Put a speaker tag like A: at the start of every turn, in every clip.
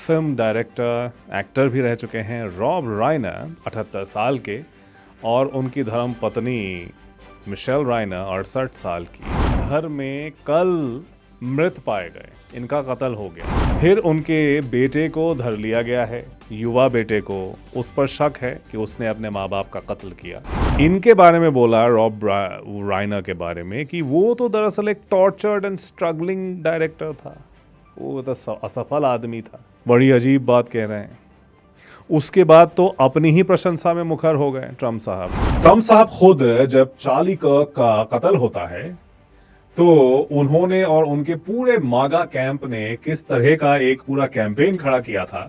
A: Film director, actor भी रह चुके हैं रॉब राइनर 78 साल के और उनकी धर्म पत्नी मिशेल राइनर 68 साल की घर में कल मृत पाए गए। इनका कत्ल हो गया। फिर उनके बेटे को धर लिया गया है, युवा बेटे को। उस पर शक है कि उसने अपने माँ बाप का कत्ल किया। इनके बारे में बोला रॉब राइनर के बारे में कि वो तो दरअसल एक टॉर्चर्ड एंड स्ट्रगलिंग डायरेक्टर था, वो तो असफल आदमी था। बड़ी अजीब बात कह रहे हैं। उसके बाद तो अपनी ही प्रशंसा में मुखर हो गए ट्रम्प साहब खुद जब चार्ली कर्क का कत्ल होता है तो उन्होंने और उनके पूरे मागा कैंप ने किस तरह का एक पूरा कैंपेन खड़ा किया था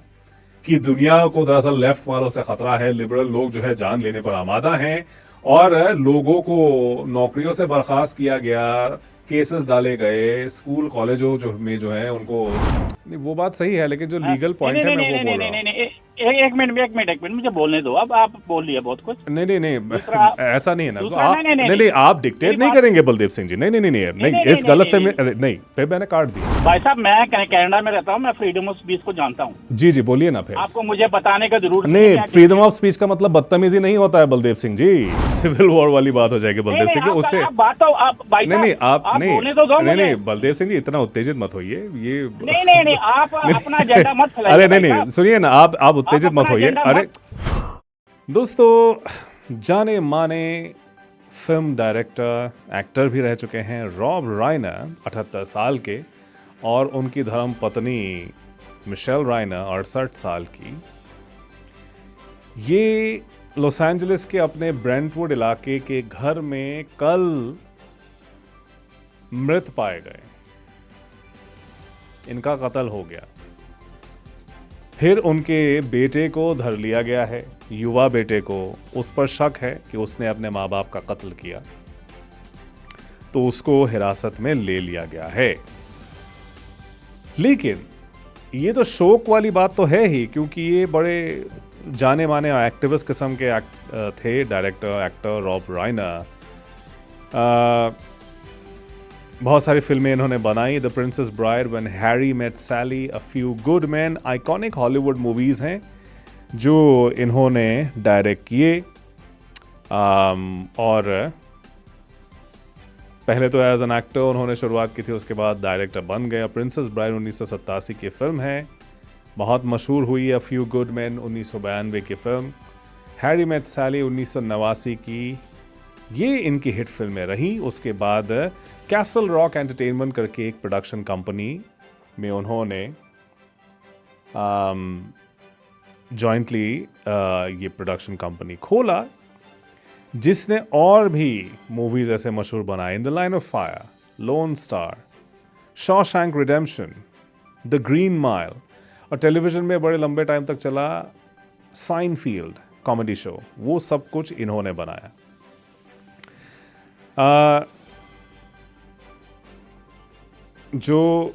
A: कि दुनिया को दरअसल लेफ्ट वालों से खतरा है, लिबरल लोग जो है जान लेने पर आमादा हैं और लोगों को नौकरियों से बर्खास्त किया गया, केसेस डाले गए, स्कूल कॉलेजों में जो है उनको। वो बात सही है, लेकिन जो लीगल पॉइंट है मैं वो बोल रहा हूँ।
B: एक मिनट मुझे बोलने दो। अब आप बोल लिया बहुत कुछ।
A: नहीं ऐसा नहीं है ना। नहीं आप डिक्टेट नहीं करेंगे बलदेव सिंह जी। नहीं इस गलत फहमी नहीं, फिर मैंने काट दिया।
B: भाई साहब, मैं कनाडा में रहता हूँ, मैं फ्रीडम ऑफ स्पीच को जानता हूँ।
A: जी बोलिए ना। फिर
B: आपको मुझे बताने का जरूरत
A: नहीं। फ्रीडम ऑफ स्पीच का मतलब बदतमीजी नहीं होता है बलदेव सिंह जी। सिविल वॉर वाली बात हो जाएगी बलदेव सिंह जी उससे। नहीं बलदेव सिंह जी इतना उत्तेजित मत होइए। ये
B: नहीं आप अपना एजेंडा मत फैलाइए।
A: अरे नहीं सुनिए ना, आप उत्तेजित मत होइए। अरे दोस्तों, जाने माने फिल्म डायरेक्टर, एक्टर भी रह चुके हैं रॉब राइनर 78 साल के और उनकी धर्म पत्नी मिशेल राइनर 68 साल की। ये लॉस एंजलिस के अपने ब्रेंटवुड इलाके के घर में कल मृत पाए गए। इनका कत्ल हो गया। फिर उनके बेटे को धर लिया गया है, युवा बेटे को। उस पर शक है कि उसने अपने माँ बाप का कत्ल किया, तो उसको हिरासत में ले लिया गया है। लेकिन ये तो शोक वाली बात तो है ही, क्योंकि ये बड़े जाने माने एक्टिविस्ट किस्म के थे डायरेक्टर, एक्टर रॉब राइनर। बहुत सारी फिल्में इन्होंने बनाई। The princess bride, when Harry met Sally, a few good man, iconic Hollywood movies हैं जो इन्होंने डायरेक्ट किए। और पहले तो एज एन एक्टर उन्होंने शुरुआत की थी, उसके बाद डायरेक्टर बन गए। प्रिंसेस ब्राइड 1987 की फिल्म है, बहुत मशहूर हुई। अ फ्यू गुड मैन 1992 की फिल्म। हैरी मेट सैली 1989 की, ये इनकी हिट फिल्में रही। उसके बाद कैसल रॉक एंटरटेनमेंट करके एक प्रोडक्शन कंपनी में उन्होंने जॉइंटली ये प्रोडक्शन कंपनी खोला, जिसने और भी मूवीज ऐसे मशहूर बनाए। In the line of fire, loan star, Shawshank redemption, the green mile, और टेलीविजन में बड़े लंबे टाइम तक चला साइनफील्ड कॉमेडी शो। वो सब कुछ इन्होंने बनाया। जो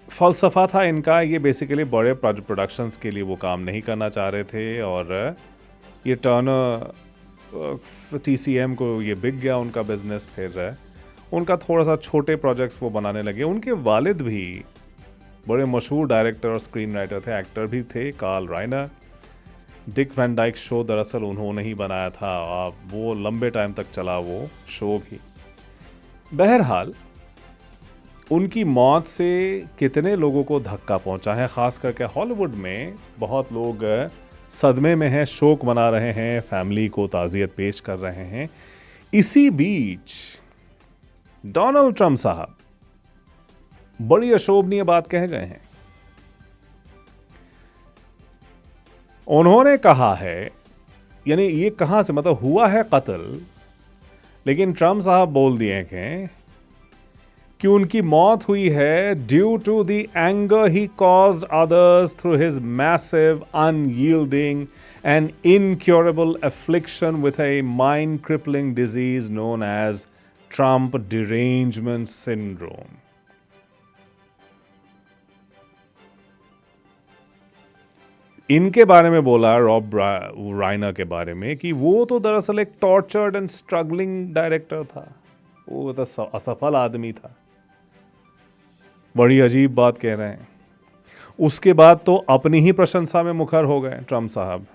A: फलसफा था इनका, ये बेसिकली बड़े प्रोडक्शंस के लिए वो काम नहीं करना चाह रहे थे, और ये टर्नर TCM को ये बिक गया उनका बिजनेस। फिर उनका थोड़ा सा छोटे प्रोजेक्ट्स वो बनाने लगे। उनके वालिद भी बड़े मशहूर डायरेक्टर और स्क्रीन राइटर थे, एक्टर भी थे, Carl Reiner. Dick Van Dyke show दरअसल उन्होंने ही बनाया था, वो लंबे टाइम तक चला वो शो भी। बहरहाल उनकी मौत से कितने लोगों को धक्का पहुंचा है, खास करके हॉलीवुड में बहुत लोग सदमे में हैं, शोक मना रहे हैं, फैमिली को ताज़ियत पेश कर रहे हैं। इसी बीच डोनाल्ड ट्रम्प साहब बड़ी अशोभनीय बात कह गए हैं। उन्होंने कहा है, यानी ये कहां से, मतलब हुआ है कत्ल, लेकिन ट्रम्प साहब बोल दिए कि उनकी मौत हुई है due to the anger he caused others through his massive, unyielding and incurable affliction with a mind crippling disease known as Trump derangement syndrome. इनके बारे में बोला रॉब राइनर के बारे में कि वो तो दरअसल एक टॉर्चर्ड एंड स्ट्रगलिंग डायरेक्टर था, वो तो असफल आदमी था। बड़ी अजीब बात कह रहे हैं। उसके बाद तो अपनी ही प्रशंसा में मुखर हो गए ट्रम्प साहब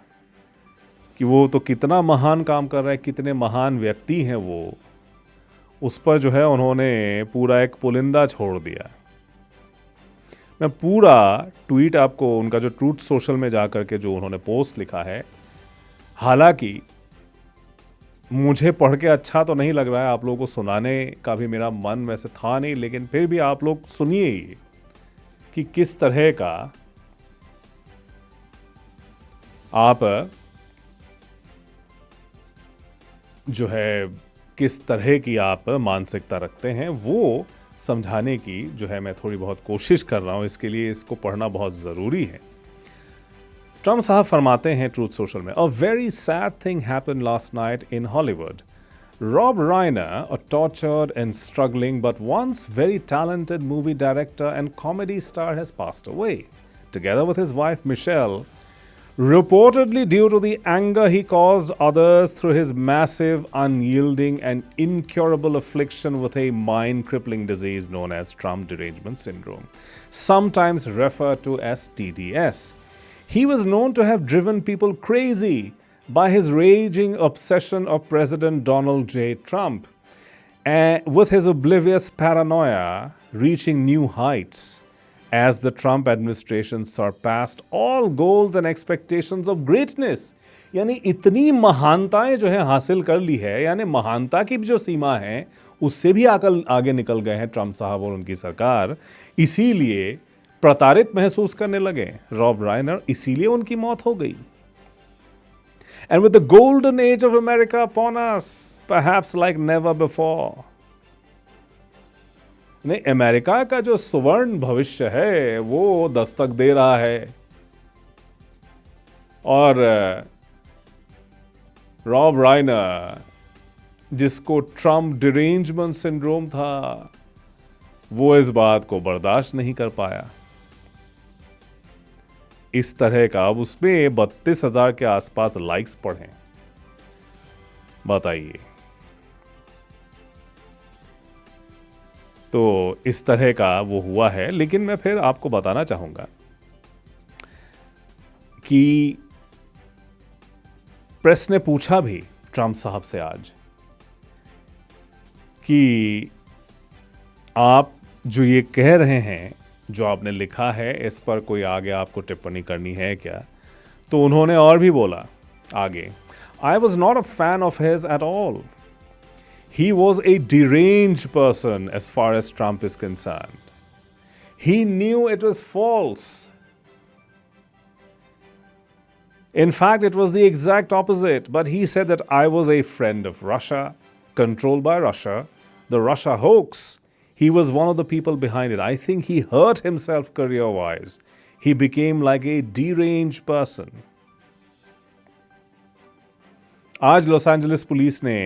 A: कि वो तो कितना महान काम कर रहे हैं, कितने महान व्यक्ति हैं वो। उस पर जो है उन्होंने पूरा एक पुलिंदा छोड़ दिया। मैं पूरा ट्वीट आपको, उनका जो ट्रूथ सोशल में जाकर के जो उन्होंने पोस्ट लिखा है, हालांकि मुझे पढ़ के अच्छा तो नहीं लग रहा है, आप लोगों को सुनाने का भी मेरा मन वैसे था नहीं, लेकिन फिर भी आप लोग सुनिए ही कि किस तरह का आप जो है, किस तरह की आप मानसिकता रखते हैं, वो समझाने की जो है मैं थोड़ी बहुत कोशिश कर रहा हूं। इसके लिए इसको पढ़ना बहुत ज़रूरी है। ट्रम्प साहब फरमाते हैं ट्रूथ सोशल में, a very sad thing happened last night in Hollywood. Rob Reiner, a tortured and struggling but once very talented movie director and comedy star, has passed away, together with his wife Michelle, reportedly due to the anger he caused others through his massive, unyielding, and incurable affliction with a mind-crippling disease known as Trump derangement syndrome, sometimes referred to as TDS. He was known to have driven people crazy by his raging obsession of President Donald J. Trump, and with his oblivious paranoia reaching new heights as the Trump administration surpassed all goals and expectations of greatness. यानी इतनी महानताएं जो है हासिल कर ली है, यानी महानता की जो सीमा है उससे भी आगे निकल गए हैं ट्रम्प साहब और उनकी सरकार। इसीलिए प्रताड़ित महसूस करने लगे रॉब राइनर, इसीलिए उनकी मौत हो गई। And with the golden age of America upon us, perhaps like never before. नहीं, अमेरिका का जो सुवर्ण भविष्य है वो दस्तक दे रहा है, और रॉब राइनर, जिसको ट्रम्प डिरेंजमेंट सिंड्रोम था, वो इस बात को बर्दाश्त नहीं कर पाया। इस तरह का, अब उसमें 32,000 के आसपास लाइक्स पढ़े, बताइए। तो इस तरह का वो हुआ है। लेकिन मैं फिर आपको बताना चाहूंगा कि प्रेस ने पूछा भी ट्रम्प साहब से आज कि आप जो ये कह रहे हैं, जो आपने लिखा है, इस पर कोई आगे आपको टिप्पणी करनी है क्या? तो उन्होंने और भी बोला आगे, I was not a fan of his at all. He was a deranged person as far as Trump is concerned. He knew it was false. In fact, it was the exact opposite, but he said that I was a friend of Russia, controlled by Russia, the Russia hoax. He was one of the people behind it. I think he hurt himself career-wise. He became like a deranged person. आज Los Angeles police ने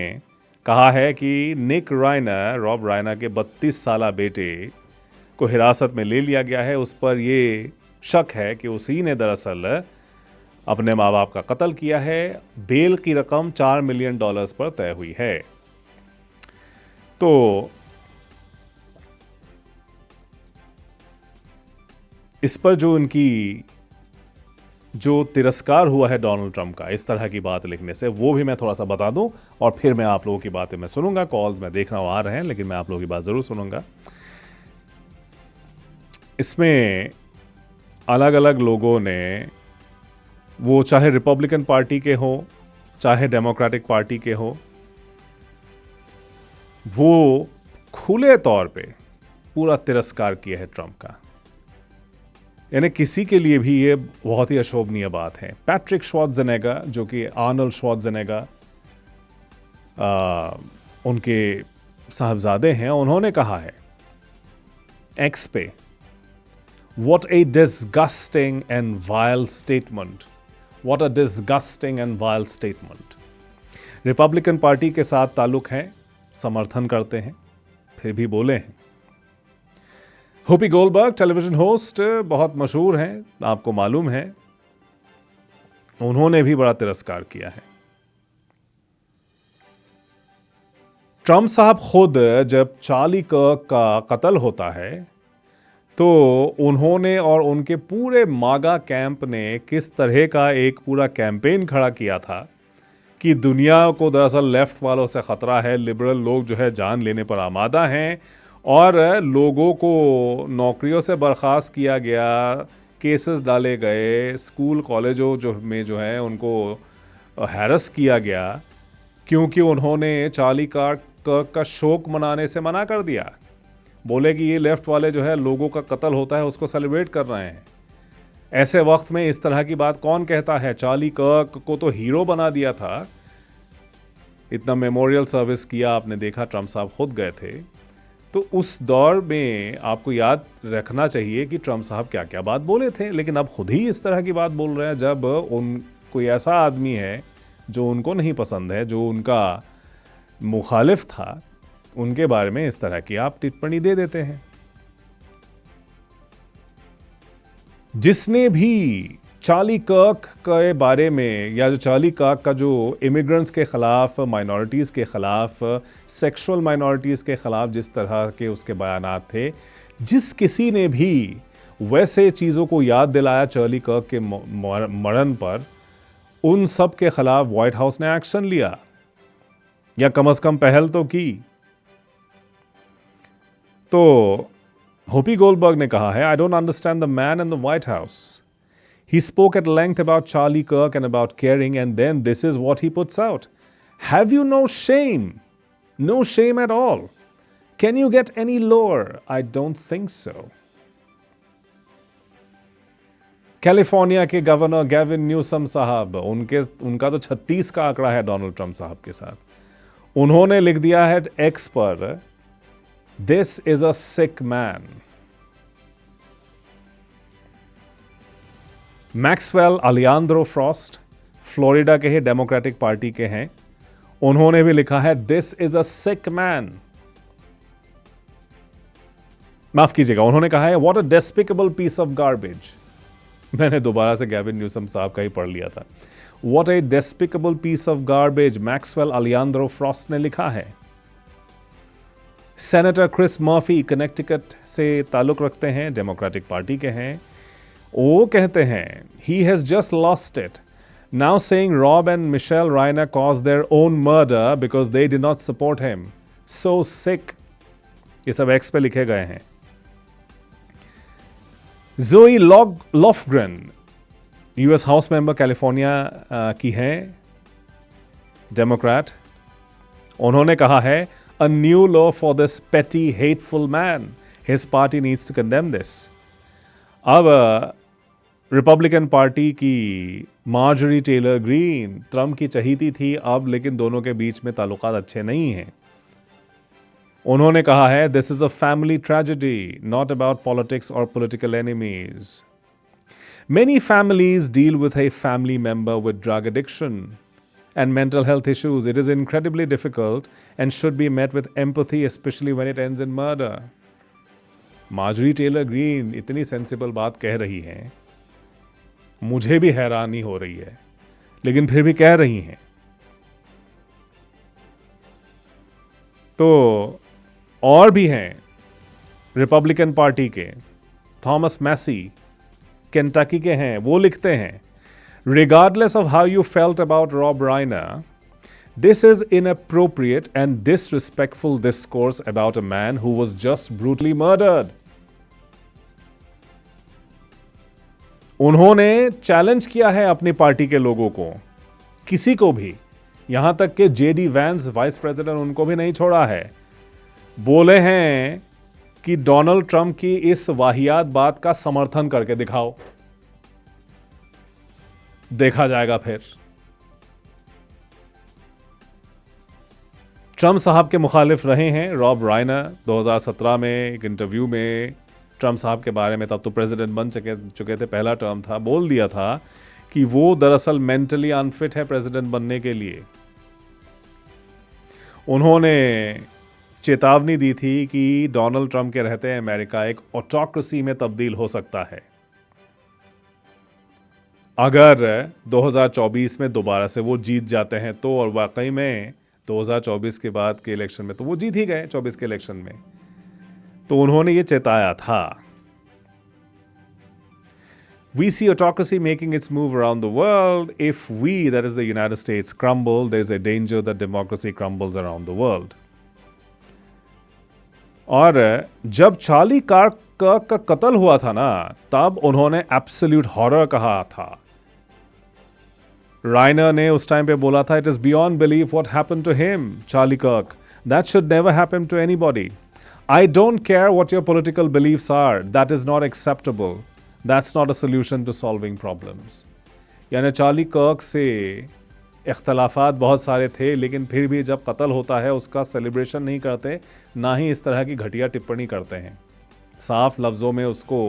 A: कहा है कि निक राइनर, Rob राइनर के 32 साला बेटे को हिरासत में ले लिया गया है। उस पर ये शक है कि उसी ने दरअसल अपने माँ बाप का कत्ल किया है। बेल की रकम $4 मिलियन पर तय हुई है। तो इस पर जो उनकी जो तिरस्कार हुआ है डोनाल्ड ट्रंप का इस तरह की बात लिखने से, वो भी मैं थोड़ा सा बता दूं, और फिर मैं आप लोगों की बातें मैं सुनूंगा। कॉल्स मैं देख रहा हूं आ रहे हैं, लेकिन मैं आप लोगों की बात जरूर सुनूंगा। इसमें अलग अलग लोगों ने, वो चाहे रिपब्लिकन पार्टी के हो चाहे डेमोक्रेटिक पार्टी के हो, वो खुले तौर पे पूरा तिरस्कार किया है ट्रंप का। यानी किसी के लिए भी ये बहुत ही अशोभनीय बात है। पैट्रिक श्वार्ज़नेगर, जो कि आर्नल्ड श्वार्ज़नेगर उनके साहबजादे हैं, उन्होंने कहा है एक्स पे, what A disgusting and while statement, what a disgusting and while statement. Republican party के साथ ताल्लुक है, समर्थन करते हैं, फिर भी बोले हैं। होपी गोल्डबर्ग टेलीविजन होस्ट बहुत मशहूर हैं, आपको मालूम है, उन्होंने भी बड़ा तिरस्कार किया है। ट्रंप साहब खुद जब चार्ली कर्क का कत्ल होता है तो उन्होंने और उनके पूरे मागा कैंप ने किस तरह का एक पूरा कैंपेन खड़ा किया था कि दुनिया को दरअसल लेफ्ट वालों से ख़तरा है, लिबरल लोग जो है जान लेने पर आमादा हैं और लोगों को नौकरियों से बर्खास्त किया गया, केसेस डाले गए, स्कूल कॉलेजों जो है उनको हैरस किया गया क्योंकि उन्होंने चार्ली कर्क का शोक मनाने से मना कर दिया। बोले कि ये लेफ्ट वाले जो है लोगों का कत्ल होता है उसको सेलिब्रेट कर रहे हैं। ऐसे वक्त में इस तरह की बात कौन कहता है? चार्ली कर्क को तो हीरो बना दिया था, इतना मेमोरियल सर्विस किया, आपने देखा ट्रम्प साहब खुद गए थे। तो उस दौर में आपको याद रखना चाहिए कि ट्रम्प साहब क्या क्या बात बोले थे, लेकिन अब खुद ही इस तरह की बात बोल रहे हैं जब कोई ऐसा आदमी है जो उनको नहीं पसंद है, जो उनका मुखालिफ था, उनके बारे में इस तरह की आप टिप्पणी दे देते हैं। जिसने भी चार्ली कर्क के बारे में या जो चार्ली कर्क का जो इमिग्रेंट्स के ख़िलाफ़, माइनॉरिटीज़ के ख़िलाफ़, सेक्सुअल माइनॉरिटीज़ के ख़िलाफ़ जिस तरह के उसके बयानात थे, जिस किसी ने भी वैसे चीज़ों को याद दिलाया चार्ली कर्क के मरण पर, उन सब के ख़िलाफ़ व्हाइट हाउस ने एक्शन लिया या कम से कम पहल तो की। तो होपी गोल्डबर्ग ने कहा है, I don't understand the man in the white house. He spoke at length about Charlie Kirk and about caring, and then this is what he puts out. Have you no shame? No shame at all. Can you get any lower? I don't think so. California के governor Gavin Newsom साहब, उनका तो 36 का आंकड़ा है Donald Trump साहब के साथ। उन्होंने लिख दिया है एक्स पर, this is a sick man. Maxwell Alejandro Frost, Florida के ही डेमोक्रेटिक पार्टी के हैं, उन्होंने भी लिखा है this is a sick man. माफ कीजिएगा, उन्होंने कहा है what a despicable piece of garbage. मैंने दोबारा से गैविन न्यूसम साहब का ही पढ़ लिया था। What a despicable piece of garbage, Maxwell Alejandro Frost ने लिखा है। सेनेटर क्रिस मर्फी कनेक्टिकट से ताल्लुक रखते हैं, डेमोक्रेटिक पार्टी के हैं, वो कहते हैं he has just lost it now saying Rob and Michelle Reiner caused their own murder because they did not support him, so sick. ये सब एक्स पे लिखे गए हैं। Zoe Lofgren, US House member California की हैं, डेमोक्रेट, उन्होंने कहा है a new low for this petty hateful man, his party needs to condemn this. अब रिपब्लिकन पार्टी की मार्जरी टेलर ग्रीन ट्रंप की चहीती थी, अब लेकिन दोनों के बीच में ताल्लुकात अच्छे नहीं हैं। उन्होंने कहा है this is a family tragedy, not about politics और political enemies. Many families deal with a family member with drug addiction and mental health issues. It is incredibly difficult and should be met with empathy, especially when it ends in murder. Marjorie Taylor Greene इतनी sensible बात कह रही हैं, मुझे भी हैरानी हो रही है, लेकिन फिर भी कह रही हैं। तो और भी हैं रिपब्लिकन पार्टी के, थॉमस मैसी केंटकी के हैं, वो लिखते हैं regardless of how you felt about Rob Reiner, this is inappropriate and disrespectful discourse about a man who was just brutally murdered. उन्होंने चैलेंज किया है अपनी पार्टी के लोगों को, किसी को भी, यहां तक कि जेडी वैंस वाइस प्रेसिडेंट, उनको भी नहीं छोड़ा है। बोले हैं कि डोनाल्ड ट्रंप की इस वाहियात बात का समर्थन करके दिखाओ, देखा जाएगा फिर। ट्रंप साहब के मुखालिफ रहे हैं रॉब राइनर। 2017 में एक इंटरव्यू में ट्रंप साहब के बारे में, तब तो प्रेसिडेंट बन चुके थे, पहला टर्म था, बोल दिया था कि वो दरअसल मेंटली अनफिट है प्रेसिडेंट बनने के लिए। उन्होंने चेतावनी दी थी कि डोनाल्ड ट्रंप के रहते अमेरिका एक ऑटोक्रेसी में तब्दील हो सकता है अगर 2024 में दोबारा से वो जीत जाते हैं तो। और वाकई में 2024 के बाद के इलेक्शन में तो वो जीत ही गए, 24 के इलेक्शन में। तो उन्होंने ये चेताया था We see autocracy making its move around the world. If we, that is the United States, crumble, there's a danger that democracy crumbles around the world. और जब चार्ली कार्क का कत्ल हुआ था ना, तब उन्होंने एब्सोल्यूट हॉरर कहा था. राइनर ने उस टाइम पे बोला था, it is beyond belief what happened to him, Charlie Kirk. That should never happen to anybody. I don't care what your political beliefs are. That is not acceptable. That's not a solution to solving problems. यानी Charlie कर्क से इख्तलाफात बहुत सारे थे, लेकिन फिर भी जब कत्ल होता है उसका सेलिब्रेशन नहीं करते, ना ही इस तरह की घटिया टिप्पणी करते हैं. साफ लफ्ज़ों में उसको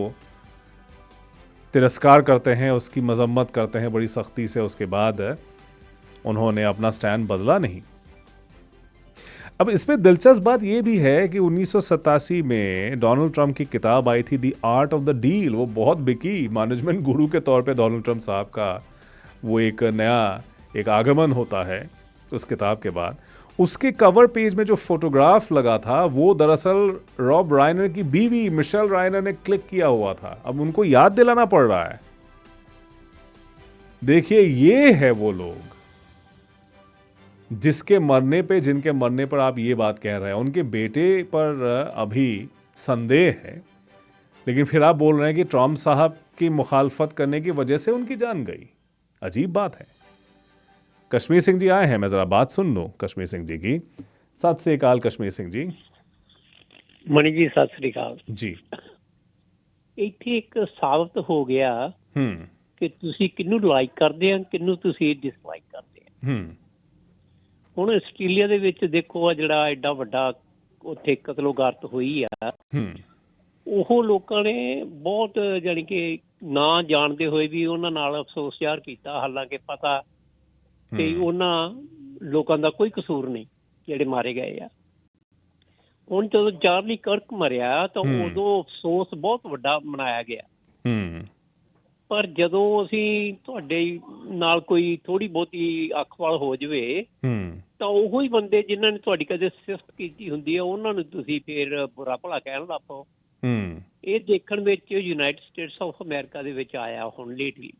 A: तिरस्कार करते हैं, उसकी मजम्मत करते हैं बड़ी सख्ती से. उसके बाद उन्होंने अपना स्टैंड बदला नहीं. अब इसमें दिलचस्प बात यह भी है कि 1987 में डोनाल्ड ट्रंप की किताब आई थी, the art of the deal. वो बहुत बिकी. मैनेजमेंट गुरु के तौर पे डोनाल्ड ट्रंप साहब का वो एक नया एक आगमन होता है उस किताब के बाद. उसके कवर पेज में जो फोटोग्राफ लगा था वो दरअसल रॉब राइनर की बीवी मिशेल राइनर ने क्लिक किया हुआ था. अब उनको याद दिलाना पड़ रहा है. देखिए, ये है वो लोग जिनके मरने पर आप ये बात कह रहे हैं. उनके बेटे पर अभी संदेह है, लेकिन फिर आप बोल रहे हैं कि ट्रंप साहब की मुखालफत करने की वजह से उनकी जान गई. अजीब बात है. कश्मीर सिंह जी आए हैं, मैं जरा बात सुन लूं कश्मीर सिंह जी की. सत श्री अकाल कश्मीर सिंह जी.
C: मणि जी सत श्री अकाल
A: जी.
C: ਇੱਥੇ ਇੱਕ ਸਾਬਤ ਹੋ ਗਿਆ ਕਿ ਤੁਸੀਂ ਕਿਹਨੂੰ ਲਾਈਕ ਕਰਦੇ ਆ, ਕਿਹਨੂੰ ਤੁਸੀਂ ਡਿਸਲਾਈਕ ਕਰਦੇ ਆ. ਹੁਣ ਆਸਟ੍ਰੇਲੀਆ ਦੇ ਵਿੱਚ ਦੇਖੋ, ਆ ਜਿਹੜਾ ਐਡਾ ਵੱਡਾ ਉੱਥੇ ਕਤਲੋਗਾਰਤ ਹੋਈ ਆ, ਉਹ ਲੋਕਾਂ ਨੇ ਬਹੁਤ ਜਾਣੀ ਕਿ ਨਾ ਜਾਣਦੇ ਹੋਏ ਵੀ ਉਹਨਾਂ ਨਾਲ ਅਫਸੋਸ ਜ਼ਾਹਰ ਕੀਤਾ. ਹਾਲਾਂਕਿ ਪਤਾ ਕਿ ਉਹਨਾਂ ਲੋਕਾਂ ਦਾ ਕੋਈ ਕਸੂਰ ਨਹੀਂ ਜਿਹੜੇ ਮਾਰੇ ਗਏ ਆ. ਹੁਣ ਜਦੋਂ ਚਾਰਲੀ ਕਰਕ ਮਰਿਆ ਤਾਂ ਉਦੋਂ ਅਫਸੋਸ ਬਹੁਤ ਵੱਡਾ ਮਨਾਇਆ ਗਿਆ. ਪਰ ਜਦੋਂ ਅਸੀਂ ਤੁਹਾਡੇ ਨਾਲ ਕੋਈ ਥੋੜੀ ਬਹੁਤੀ ਅੱਖ ਵਾਲ ਹੋ ਜਾਵੇ ਤਾਂ ਉਹੋ ਹੀ ਬੰਦੇ ਜਿਨ੍ਹਾਂ ਨੇ ਤੁਹਾਡੀ ਕਦੇ ਸਿਫਤ ਕੀਤੀ ਹੁੰਦੀ ਆ, ਉਹਨਾਂ ਨੂੰ ਤੁਸੀਂ ਫਿਰ ਬੁਰਾ ਭਲਾ ਕਹਿਣ ਲੱਗ ਪਓ. ਇਹ ਦੇਖਣ ਵਿੱਚ ਯੂਨਾਈਟਿਡ ਸਟੇਟਸ ਆਫ ਅਮਰੀਕਾ ਦੇ ਵਿੱਚ ਆਇਆ ਹੁਣ ਲੇਟਲੀ,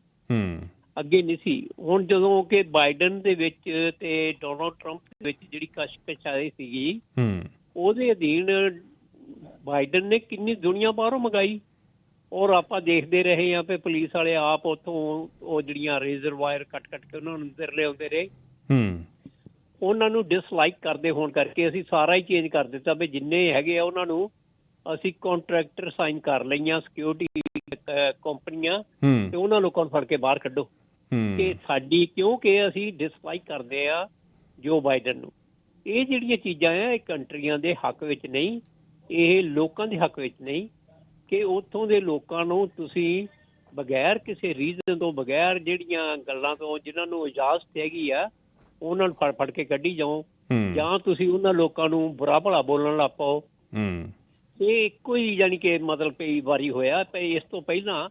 C: ਅੱਗੇ ਨਹੀਂ ਸੀ. ਹੁਣ ਜਦੋਂ ਕਿ ਬਾਈਡਨ ਦੇ ਵਿੱਚ ਤੇ ਡੋਨਾਲਡ ਟਰੰਪ ਦੇ ਵਿੱਚ ਜਿਹੜੀ ਕਸ਼ਮਕਸ਼ ਆਈ ਸੀਗੀ, ਉਹਦੇ ਅਧੀਨ ਬਾਈਡਨ ਨੇ ਕਿੰਨੀ ਦੁਨੀਆ ਬਾਹਰੋਂ ਮੰਗਾਈ. ਔਰ ਆਪਾਂ ਦੇਖਦੇ ਰਹੇ ਹਾਂ ਵੀ ਪੁਲਿਸ ਵਾਲੇ ਆਪ ਉੱਥੋਂ ਉਹ ਜਿਹੜੀਆਂ ਰੇਜ਼ਰ ਵਾਇਰ ਕੱਟ ਕੇ ਉਹਨਾਂ ਨੂੰ ਅੰਦਰ ਲਿਆਉਂਦੇ ਰਹੇ. ਉਹਨਾਂ ਨੂੰ ਡਿਸਲਾਈਕ ਕਰਦੇ ਹੋਣ ਕਰਕੇ ਅਸੀਂ ਸਾਰਾ ਹੀ ਚੇਂਜ ਕਰ ਦਿੱਤਾ ਵੀ ਜਿੰਨੇ ਹੈਗੇ ਆ ਉਹਨਾਂ ਨੂੰ ਅਸੀਂ ਕੰਟਰੈਕਟਰ ਸਾਈਨ ਕਰ ਲਈਆਂ, ਸਿਕਿਉਰਿਟੀ ਕੰਪਨੀਆਂ, ਤੇ ਉਹਨਾਂ ਲੋਕਾਂ ਨੂੰ ਫੜ ਕੇ ਬਾਹਰ ਕੱਢੋ. ਤੇ ਸਾਡੀ ਕਿਉਂਕਿ ਅਸੀਂ ਡਿਸਲਾਈਕ ਕਰਦੇ ਆ ਜੋ ਬਾਈਡਨ ਨੂੰ. ਇਹ ਜਿਹੜੀਆਂ ਚੀਜ਼ਾਂ ਆ ਇਹ ਕੰਟਰੀਆਂ ਦੇ ਹੱਕ ਵਿੱਚ ਨਹੀਂ, ਇਹ ਲੋਕਾਂ ਦੇ ਹੱਕ ਵਿੱਚ ਨਹੀਂ ਕਿ ਉੱਥੋਂ ਦੇ ਲੋਕਾਂ ਨੂੰ ਤੁਸੀਂ ਬਗੈਰ ਕਿਸੇ ਰੀਜ਼ਨ ਤੋਂ, ਬਗੈਰ ਜਿਹੜੀਆਂ ਗੱਲਾਂ ਤੋਂ ਜਿਹਨਾਂ ਨੂੰ ਇਜਾਜ਼ਤ ਹੈਗੀ ਆ, ਉਹਨਾਂ ਨੂੰ ਫੜ ਕੇ ਕੱਢੀ ਜਾਓ, ਜਾਂ ਤੁਸੀਂ ਉਹਨਾਂ ਲੋਕਾਂ ਨੂੰ ਬੁਰਾ ਭਲਾ ਬੋਲਣ ਲੱਗ ਪਾਓ. ਇਹ ਇੱਕੋ ਹੀ ਜਾਣੀ ਕਿ ਮਤਲਬ ਕਈ ਵਾਰੀ ਹੋਇਆ. ਇਸ ਤੋਂ ਪਹਿਲਾਂ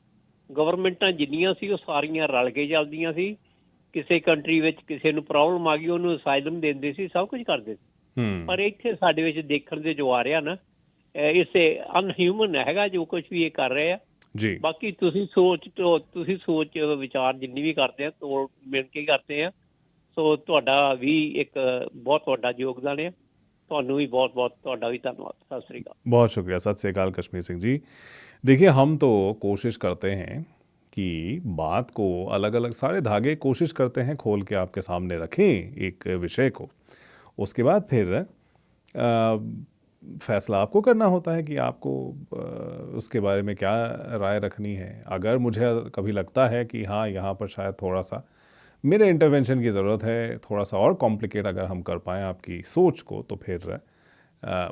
C: ਗਵਰਨਮੈਂਟਾਂ ਜਿੰਨੀਆਂ ਸੀ ਉਹ ਸਾਰੀਆਂ ਰਲ ਕੇ ਚੱਲਦੀਆਂ ਸੀ. ਕਿਸੇ ਕੰਟਰੀ ਵਿੱਚ ਕਿਸੇ ਨੂੰ ਪ੍ਰੋਬਲਮ ਆ ਗਈ ਉਹਨੂੰ ਅਸਾਈਲਮ ਦਿੰਦੇ ਸੀ, ਸਭ ਕੁਝ ਕਰਦੇ ਸੀ. ਪਰ ਇੱਥੇ ਸਾਡੇ ਵਿੱਚ ਦੇਖਣ ਦੇ ਜੋ ਆ ਰਿਹਾ ਨਾ, ਇਸੇ ਅਨਹਿਊਮਨ ਹੈਗਾ ਜੋ ਕੁਝ ਵੀ ਇਹ ਕਰ ਰਹੇ ਆ. ਬਾਕੀ ਤੁਸੀਂ ਸੋਚ ਵਿਚਾਰ ਜਿੰਨੀ ਵੀ ਕਰਦੇ ਆ ਤੋੜ ਮਿਲ ਕੇ ਕਰਦੇ ਆ. ਸੋ ਤੁਹਾਡਾ ਵੀ ਇੱਕ ਬਹੁਤ ਵੱਡਾ ਯੋਗਦਾਨ ਹੈ. ਤੁਹਾਨੂੰ भी बहुत बहुत ਤੁਹਾਡਾ भी धन्यवाद. सत श्री अकाल.
A: बहुत शुक्रिया. सत श्री अकाल कश्मीर सिंह जी. देखिए, हम तो कोशिश करते हैं कि बात को अलग अलग सारे धागे कोशिश करते हैं खोल के आपके सामने रखें एक विषय को. उसके बाद फिर फैसला आपको करना होता है कि आपको उसके बारे में क्या राय रखनी है. अगर मुझे कभी लगता है कि हाँ, यहाँ पर शायद थोड़ा सा मेरे इंटरवेंशन की ज़रूरत है, थोड़ा सा और कॉम्प्लिकेट अगर हम कर पाएँ आपकी सोच को, तो फिर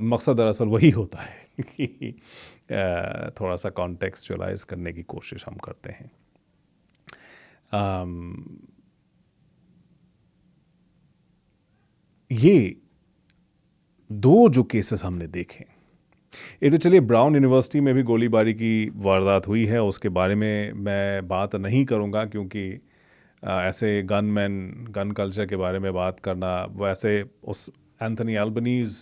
A: मकसद दरअसल वही होता है कि थोड़ा सा कॉन्टेक्सचुअलाइज करने की कोशिश हम करते हैं. ये दो जो केसेस हमने देखे, ये तो चलिए ब्राउन यूनिवर्सिटी में भी गोलीबारी की वारदात हुई है, उसके बारे में मैं बात नहीं करूँगा क्योंकि ऐसे गन कल्चर के बारे में बात करना, वैसे उस एंथनी एल्बनीज़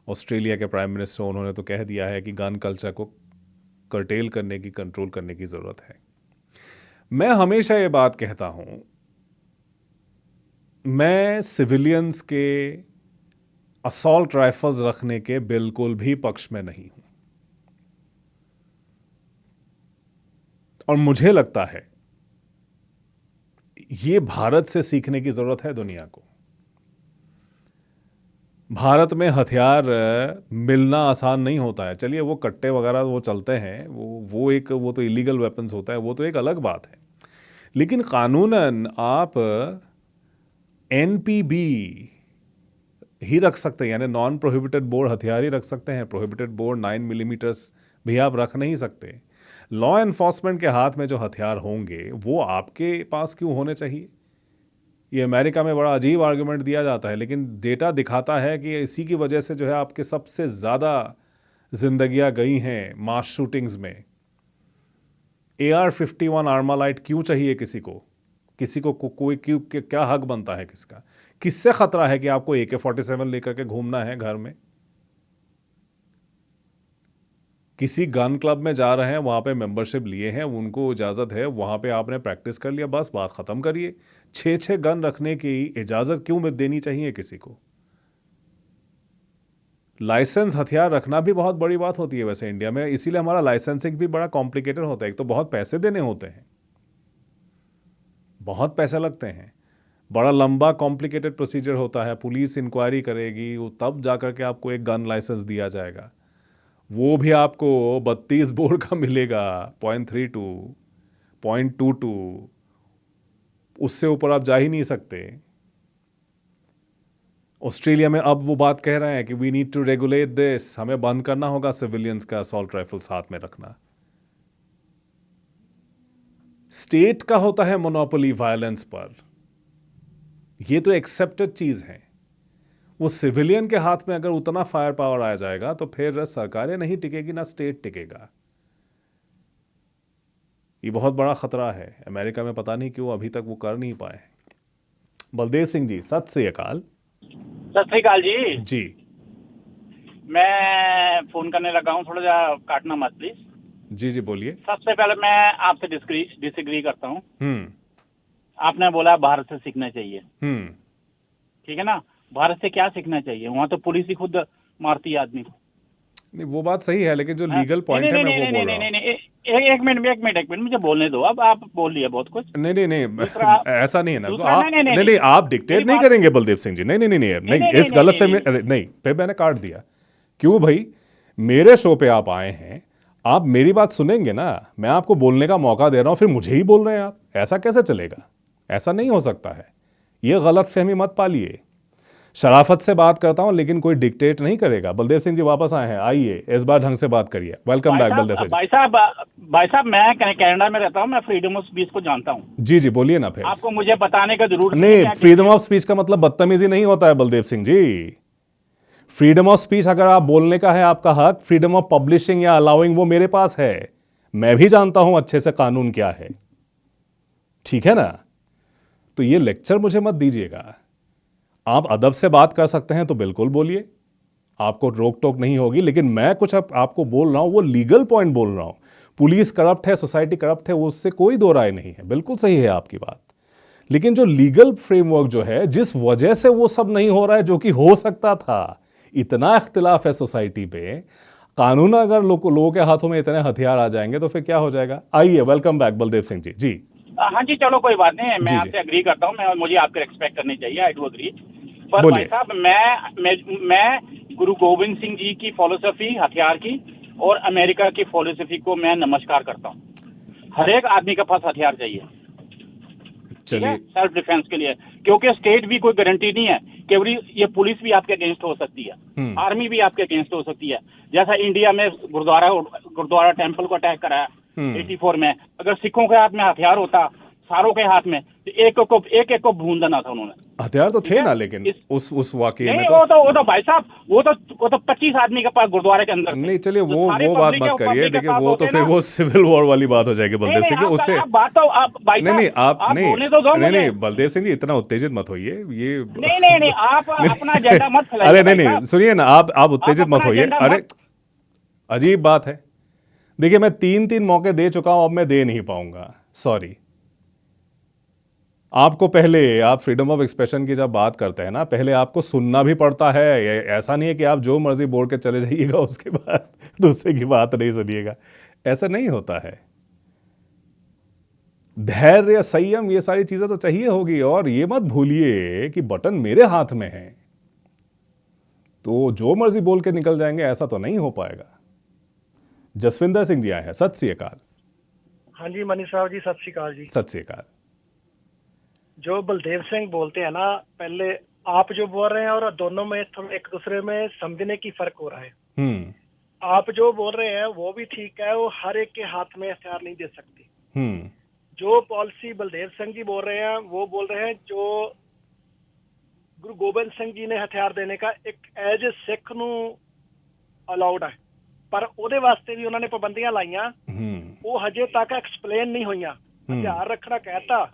A: ऑस्ट्रेलिया के प्राइम मिनिस्टर, उन्होंने तो कह दिया है कि गन कल्चर को कर्टेल करने की, कंट्रोल करने की ज़रूरत है. मैं हमेशा ये बात कहता हूं, मैं सिविलियंस के असॉल्ट राइफल्स रखने के बिल्कुल भी पक्ष में नहीं हूं, और मुझे लगता है ये भारत से सीखने की जरूरत है दुनिया को। भारत में हथियार मिलना आसान नहीं होता है। चलिए वो कट्टे वगैरह वो चलते हैं, वो तो इलीगल वेपन्स होता है, वो तो एक अलग बात है। लेकिन कानूनन आप एनपीबी ही रख सकते हैं, यानी नॉन प्रोहिबिटेड बोर्ड हथियार ही रख सकते हैं। प्रोहिबिटेड बोर्ड 9 मिलीमीटर्स भी आप रख नहीं सकते। लॉ एनफोर्समेंट के हाथ में जो हथियार होंगे वो आपके पास क्यों होने चाहिए? ये अमेरिका में बड़ा अजीब आर्गुमेंट दिया जाता है, लेकिन डेटा दिखाता है कि इसी की वजह से जो है आपके सबसे ज़्यादा जिंदगियां गई हैं मास शूटिंग्स में। AR-51 आर्मालाइट क्यों चाहिए किसी को? कोई क्यों, क्या हक बनता है किसका? किससे खतरा है कि आपको AK-47 लेकर के घूमना है घर में? किसी गन क्लब में जा रहे हैं, वहाँ पे मेंबरशिप लिए हैं, उनको इजाज़त है, वहाँ पे आपने प्रैक्टिस कर लिया, बस बात ख़त्म करिए। 6 गन रखने की इजाज़त क्यों देनी चाहिए किसी को? लाइसेंस हथियार रखना भी बहुत बड़ी बात होती है वैसे इंडिया में, इसीलिए हमारा लाइसेंसिंग भी बड़ा कॉम्प्लिकेटेड होता है। एक तो बहुत पैसे देने होते हैं, बहुत पैसे लगते हैं, बड़ा लंबा कॉम्प्लिकेटेड प्रोसीजर होता है, पुलिस इंक्वायरी करेगी, वो तब जाकर के आपको एक गन लाइसेंस दिया जाएगा। वो भी आपको 32 बोर का मिलेगा, 0.32, 0.22, उससे ऊपर आप जा ही नहीं सकते। ऑस्ट्रेलिया में अब वो बात कह रहे हैं कि we need to regulate this, हमें बंद करना होगा सिविलियंस का असॉल्ट राइफल्स हाथ में रखना। स्टेट का होता है मोनोपोली वायलेंस पर, ये तो एक्सेप्टेड चीज है। वो सिविलियन के हाथ में अगर उतना फायर पावर आ जाएगा तो फिर सरकारें नहीं टिकेगी, ना स्टेट टिकेगा। ये बहुत बड़ा खतरा है। अमेरिका में पता नहीं क्यों अभी तक वो कर नहीं पाए हैं। बलदेव सिंह जी, सत श्री अकाल।
B: सत श्री अकाल जी।
A: जी,
B: मैं फोन करने लगा हूँ, थोड़ा सा काटना मत प्लीज।
A: जी बोलिए।
B: सबसे पहले मैं आपसे डिसएग्री करता हूँ। आपने बोला भारत से सीखना चाहिए, ठीक है ना। भारत से क्या सीखना चाहिए? वहाँ तो पुलिस ही खुद मारती है आदमी को।
A: नहीं, वो बात सही है, लेकिन जो लीगल पॉइंट है मैं वो बोल रहा हूँ।
B: एक मिनट मुझे बोलने दो। अब आप बोल लिया बहुत कुछ।
A: नहीं, ऐसा नहीं है ना। नहीं, आप डिक्टेट नहीं करेंगे बलदेव सिंह जी। नहीं, इस गलत फहमी नहीं, फिर मैंने काट दिया। क्यों भाई, मेरे शो पे आप आए हैं, आप मेरी बात सुनेंगे ना। मैं आपको बोलने का मौका दे रहा हूं, फिर मुझे ही बोल रहे हैं आप। ऐसा कैसे चलेगा? ऐसा नहीं हो सकता है। ये गलत फहमी मत पालिए। शराफत से बात करता हूं, लेकिन कोई डिक्टेट नहीं करेगा। बलदेव सिंह जी वापस आए हैं, आइए, इस बार ढंग से बात करिए। Welcome back Baldev Singh.
B: भाई साहब मैं कनाडा में रहता हूं, मैं फ्रीडम ऑफ स्पीच को जानता हूं।
A: जी बोलिए ना। फिर
B: आपको मुझे बताने का जरूरत
A: नहीं। फ्रीडम ऑफ स्पीच का मतलब बदतमीजी नहीं होता है Baldev Singh ji. Freedom of speech, अगर आप बोलने का है आपका हक, फ्रीडम ऑफ पब्लिशिंग या अलाउइंग वो मेरे पास है। मैं भी जानता हूं अच्छे से कानून क्या है, ठीक है ना। तो ये लेक्चर मुझे मत दीजिएगा। आप अदब से बात कर सकते हैं तो बिल्कुल बोलिए, आपको रोक टोक नहीं होगी। लेकिन मैं कुछ आपको बोल रहा हूं, वो लीगल पॉइंट बोल रहा हूं। पुलिस करप्ट है, सोसाइटी करप्ट है, वो उससे कोई दो राय नहीं है। बिल्कुल सही है आपकी बात। लेकिन जो लीगल फ्रेमवर्क जो है, जिस वजह से वो सब नहीं हो रहा है जो कि हो सकता था, इतना इख्तिलाफ है सोसाइटी पे। कानून अगर लोगों के हाथों में इतने हथियार आ जाएंगे तो फिर क्या हो जाएगा? आइए, वेलकम बैक बलदेव सिंह जी। जी
B: हाँ जी, चलो कोई बात नहीं, मैं आपसे एग्री करता हूँ। मुझे आपके रिस्पेक्ट करनी चाहिए, आई डू एग्री। पर भाई साहब, मैं गुरु गोविंद सिंह जी की फिलॉसफी हथियार की और अमेरिका की फिलॉसफी को मैं नमस्कार करता हूँ। हर एक आदमी के पास हथियार चाहिए, चलिए, सेल्फ डिफेंस के लिए। क्योंकि स्टेट भी कोई गारंटी नहीं है कि ये पुलिस भी आपके अगेंस्ट हो सकती है, आर्मी भी आपके अगेंस्ट हो सकती है। जैसा इंडिया में गुरुद्वारा टेम्पल को अटैक कराया 84 में, अगर सिखों के हाथ में हथियार होता, सारों के हाथ में, तो एक को भून देना था उन्होंने।
A: हथियार तो थे ना, लेकिन उस वाकये में
B: वो तो भाई साहब, वो तो 25 आदमी के पास गुरुद्वारे के अंदर।
A: नहीं, चलिए वो बात मत करिए। देखिए, वो तो फिर वो सिविल वॉर वाली बात हो जाएगी बलदेव सिंह जी। उससे नहीं, बलदेव सिंह जी इतना उत्तेजित मत होइए। ये
B: नहीं, आप अपना एजेंडा मत फैलाइए।
A: अरे नहीं, सुनिए ना, आप उत्तेजित मत होइए। अरे अजीब बात है। देखिए, मैं 3 मौके दे चुका हूं, अब मैं दे नहीं पाऊंगा, सॉरी। आपको पहले, आप फ्रीडम ऑफ एक्सप्रेशन की जब बात करते हैं ना, पहले आपको सुनना भी पड़ता है। ऐसा नहीं है कि आप जो मर्जी बोल के चले जाइएगा, उसके बाद दूसरे की बात नहीं सुनिएगा। ऐसा नहीं होता है। धैर्य, संयम, ये सारी चीजें तो चाहिए होगी। और ये मत भूलिए कि बटन मेरे हाथ में है, तो जो मर्जी बोल के निकल जाएंगे, ऐसा तो नहीं हो पाएगा। जसविंदर सिंह जी आए हैं, सत श्री अकाल।
D: हाँ जी मनी साहब जी, सत श्री अकाल जी।
A: सत श्री अकाल।
D: जो बलदेव सिंह बोलते हैं ना, पहले आप जो बोल रहे हैं और दोनों में थोड़ा एक दूसरे में समझने की फर्क हो रहा है। आप जो बोल रहे हैं वो भी ठीक है, वो हर एक के हाथ में हथियार नहीं दे सकती। जो पॉलिसी बलदेव सिंह जी बोल रहे हैं, वो बोल रहे हैं जो गुरु गोबिंद सिंह जी ने हथियार देने का एक एज सिख ਨੂੰ ਅਲਾਉਡ ਹੈ, ਪਰ ਉਹਦੇ ਵਾਸਤੇ ਵੀ ਉਹਨਾਂ ਨੇ ਪਾਬੰਦੀਆਂ ਲਾਈਆਂ, ਉਹ ਹਜੇ ਤੱਕ ਐਕਸਪਲੇਨ ਨਹੀਂ ਹੋਈਆਂ। ਹਥਿਆਰ ਰੱਖਣਾ ਕਹਿਤਾ,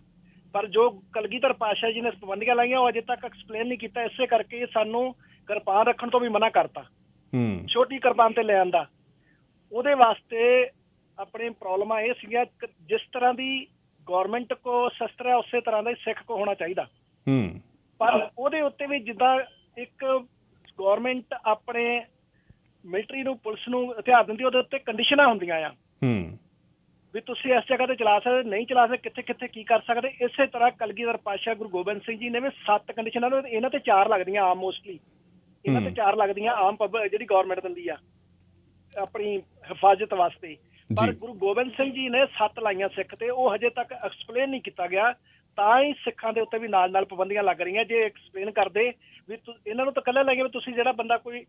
D: ਪਰ ਜੋ ਕਲਗੀਧਰ ਪਾਤਸ਼ਾਹ ਜੀ ਨੇ ਪਾਬੰਦੀਆਂ ਲਾਈਆਂ ਉਹ ਅਜੇ ਤੱਕ ਐਕਸਪਲੇਨ ਨਹੀਂ ਕੀਤਾ। ਇਸੇ ਕਰਕੇ ਸਾਨੂੰ ਕਿਰਪਾਨ ਰੱਖਣ ਤੋਂ ਵੀ ਮਨਾ ਕਰਤਾ, ਛੋਟੀ ਕਿਰਪਾਨ ਤੇ ਲੈ ਆਂਦਾ। ਉਹਦੇ ਵਾਸਤੇ ਆਪਣੀ ਪ੍ਰੋਬਲਮਾਂ ਇਹ ਸੀਗੀਆਂ, ਜਿਸ ਤਰ੍ਹਾਂ ਦੀ ਗੌਰਮੈਂਟ ਕੋ ਸ਼ਸਤਰ ਹੈ ਉਸੇ ਤਰ੍ਹਾਂ ਦਾ ਹੀ ਸਿੱਖ ਕੋ ਹੋਣਾ ਚਾਹੀਦਾ। ਪਰ ਉਹਦੇ ਉੱਤੇ ਵੀ ਜਿੱਦਾਂ ਇੱਕ ਗੌਰਮੈਂਟ ਆਪਣੇ ਮਿਲਟਰੀ ਨੂੰ, ਪੁਲਿਸ ਨੂੰ ਹਥਿਆਰ ਦਿੰਦੀ, ਉਹਦੇ ਉੱਤੇ ਕੰਡੀਸ਼ਨਾਂ ਹੁੰਦੀਆਂ ਆ ਵੀ ਤੁਸੀਂ ਇਸ ਜਗ੍ਹਾ ਤੇ ਚਲਾ ਸਕਦੇ, ਨਹੀਂ ਚਲਾ ਸਕਦੇ, ਕਿੱਥੇ ਕਿੱਥੇ ਕੀ ਕਰ ਸਕਦੇ। ਇਸੇ ਤਰ੍ਹਾਂ ਕਲਗੀਧਰ ਪਾਤਸ਼ਾਹ ਗੁਰੂ ਗੋਬਿੰਦ ਸਿੰਘ ਜੀ ਨੇ ਵੀ 7 ਕੰਡੀਸ਼ਨਾਂ, ਇਹਨਾਂ ਤੇ 4 ਲੱਗਦੀਆਂ ਆਮ, ਮੋਸਟਲੀ ਇਹਨਾਂ ਤੇ 4 ਲੱਗਦੀਆਂ ਆਮ ਜਿਹੜੀ ਗੌਰਮੈਂਟ ਦਿੰਦੀ ਆ ਆਪਣੀ ਹਿਫਾਜ਼ਤ ਵਾਸਤੇ। ਪਰ ਗੁਰੂ ਗੋਬਿੰਦ ਸਿੰਘ ਜੀ ਨੇ 7 ਲਾਈਆਂ ਸਿੱਖ ਤੇ, ਉਹ ਹਜੇ ਤੱਕ ਐਕਸਪਲੇਨ ਨਹੀਂ ਕੀਤਾ ਗਿਆ। ਤਾਂ ਹੀ ਸਿੱਖਾਂ ਦੇ ਉੱਤੇ ਵੀ ਨਾਲ ਨਾਲ ਪਾਬੰਦੀਆਂ ਲੱਗ ਰਹੀਆਂ। ਜੇ ਐਕਸਪਲੇਨ ਕਰਦੇ ਵੀ ਇਹਨਾਂ ਨੂੰ ਤਾਂ ਇਕੱਲੇ ਲੱਗੇ ਵੀ ਤੁਸੀਂ ਜਿਹੜਾ ਬੰਦਾ ਕੋਈ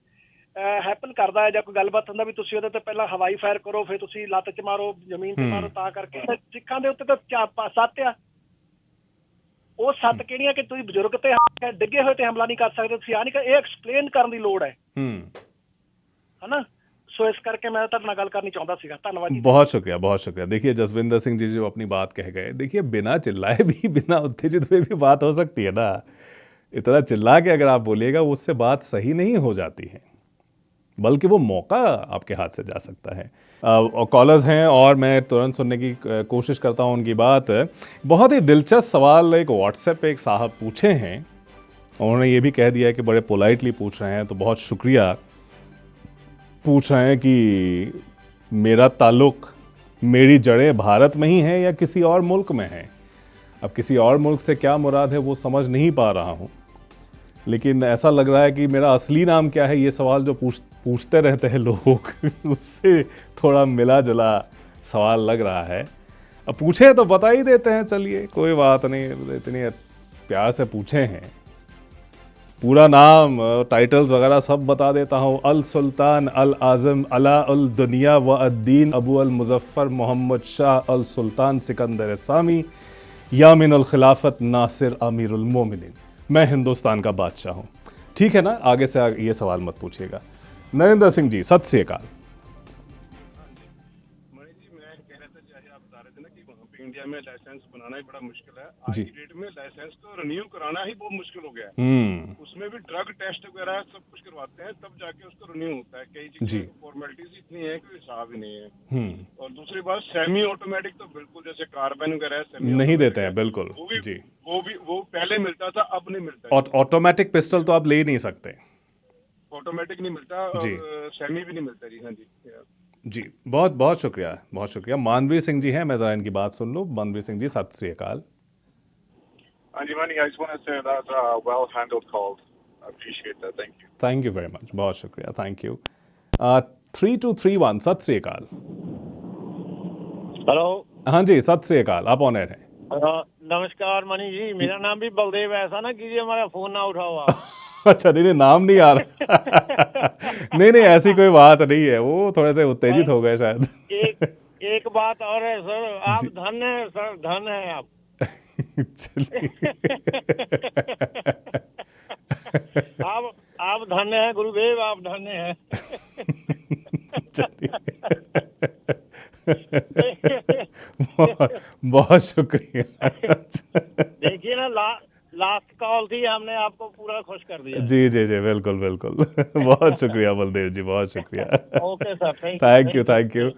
D: ਹੈਪਨ ਕਰਦਾ ਹੈ ਜਾਂ ਕੋਈ ਗੱਲਬਾਤ ਹੁੰਦਾ ਵੀ ਤੁਸੀਂ ਉਹਦੇ ਤੇ ਪਹਿਲਾਂ ਹਵਾਈ ਫਾਇਰ ਕਰੋ, ਫਿਰ ਤੁਸੀਂ ਲੱਤ 'ਚ ਮਾਰੋ, ਜ਼ਮੀਨ 'ਤੇ ਮਾਰੋ। ਤਾਂ ਕਰਕੇ ਸਿੱਖਾਂ ਦੇ ਉੱਤੇ ਤਾਂ 7 ਆ। ਉਹ 7 ਕਿਹੜੀਆਂ ਕਿ ਤੁਸੀਂ ਬਜ਼ੁਰਗ ਤੇ ਡਿੱਗੇ ਹੋਏ ਤੇ ਹਮਲਾ ਨਹੀਂ ਕਰ ਸਕਦੇ, ਤੁਸੀਂ ਆ ਨਹੀਂ ਕਰ, ਇਹ ਐਕਸਪਲੇਨ ਕਰਨ ਦੀ ਲੋੜ ਹੈ ਹਨਾ। सो इस करके मैं ਤੁਹਾਡੇ ਨਾਲ ਗੱਲ करनी चाहता ਸੀਗਾ। धन्यवाद जी।
A: बहुत शुक्रिया, बहुत शुक्रिया। देखिए जसविंदर सिंह जी जो अपनी बात कह गए, देखिए बिना चिल्लाए भी, बिना उत्तेजित हुए भी बात हो सकती है ना। इतना चिल्ला के अगर आप बोलिएगा, उससे बात सही नहीं हो जाती है, बल्कि वो मौका आपके हाथ से जा सकता है। और कॉलर्स हैं और मैं तुरंत सुनने की कोशिश करता हूँ उनकी बात। बहुत ही दिलचस्प सवाल एक व्हाट्सएप पे एक साहब पूछे हैं। उन्होंने ये भी कह दिया है कि बड़े पोलाइटली पूछ रहे हैं, तो बहुत शुक्रिया। पूछ रहे हैं कि मेरा ताल्लुक, मेरी जड़ें भारत में ही हैं या किसी और मुल्क में हैं। अब किसी और मुल्क से क्या मुराद है वो समझ नहीं पा रहा हूँ, लेकिन ऐसा लग रहा है कि मेरा असली नाम क्या है, ये सवाल जो पूछते रहते हैं लोग उससे थोड़ा मिला जुला सवाल लग रहा है। अब पूछे तो बता ही देते हैं, चलिए कोई बात नहीं, इतने प्यार से पूछे हैं। पूरा नाम, टाइटल्स वगैरह सब बता देता हूँ। अल सुल्तान अल आज़म अला अल दुनिया व अद्दीन अबू अल मुज़फ़्फ़र मोहम्मद शाह अल सुल्तान सिकंदर सामी यामिन अल खिलाफत नासिर अमीरुल मोमिनीन। मैं हिंदुस्तान का बादशाह हूँ। ठीक है ना, आगे से ये सवाल मत पूछिएगा। नरेंद्र सिंह जी, सत श्री अकाल।
E: इंडिया में लाइसेंस बनाना ही बड़ा मुश्किल है आज की डेट में। लाइसेंस तो रिन्यू कराना ही बहुत मुश्किल हो गया है। उसमें भी ड्रग टेस्ट वगैरह सब कुछ करवाते हैं, तब जाके उसका रिन्यू होता है। कई जगह फॉर्मेलिटीज इतनी है कि हिसाब ही नहीं है। और दूसरी बात, सेमी ऑटोमेटिक तो बिल्कुल, जैसे कार्बन वगैरह
A: नहीं देते हैं बिल्कुल।
E: वो पहले मिलता था, अब नहीं मिलता।
A: ऑटोमेटिक पिस्टल तो आप ले ही नहीं सकते,
E: ऑटोमेटिक नहीं मिलता, सेमी भी नहीं मिलता जी। हाँ
A: जी, बहुत बहुत शुक्रिया, बहुत शुक्रिया। मानवीर सिंह जी हैं, मैं ज़रा इनकी बात सुन लूँ। मानवीर सिंह जी, सत श्री अकाल।
F: हाँ जी Manny, I just want to say that well handled call. I appreciate that. Thank you.
A: Thank you very much. बहुत शुक्रिया, थैंक यू। 3231, सत श्री अकाल।
G: हेलो।
A: हाँ जी, सत श्री अकाल, आप ऑन एयर हैं।
G: नमस्कार मनी जी, मेरा नाम भी बलदेव है। ऐसा ना कीजिए हमारा फोन ना उठा हुआ।
A: अच्छा, नहीं नाम नहीं आ रहा। नहीं ऐसी कोई बात नहीं है, वो थोड़े से उत्तेजित हो गए शायद।
G: एक बात और है सर, आप धन है सर, धन है आप। आप धन्य हैं गुरुदेव, आप धन्य हैं।
A: बहुत शुक्रिया।
G: देखिए ना, लास्ट कॉल थी, हमने आपको पूरा खुश कर दिया।
A: जी जी जी, बिल्कुल बिल्कुल। बहुत शुक्रिया बलदेव जी, बहुत शुक्रिया।
G: Okay sir,
A: thank you.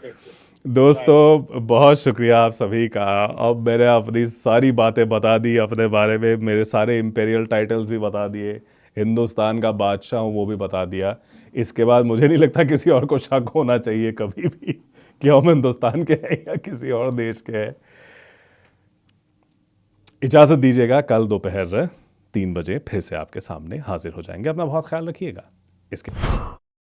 A: दोस्तों बहुत शुक्रिया आप सभी का। अब मैंने अपनी सारी बातें बता दी अपने बारे में, मेरे सारे इंपेरियल टाइटल्स भी बता दिए, हिंदुस्तान का बादशाह हूँ वो भी बता दिया। इसके बाद मुझे नहीं लगता किसी और को शक होना चाहिए कभी भी कि हम हिंदुस्तान के हैं या किसी और देश के हैं। इजाज़त दीजिएगा, कल दोपहर 3 बजे फिर से आपके सामने हाजिर हो जाएंगे। अपना बहुत ख्याल रखिएगा। इसके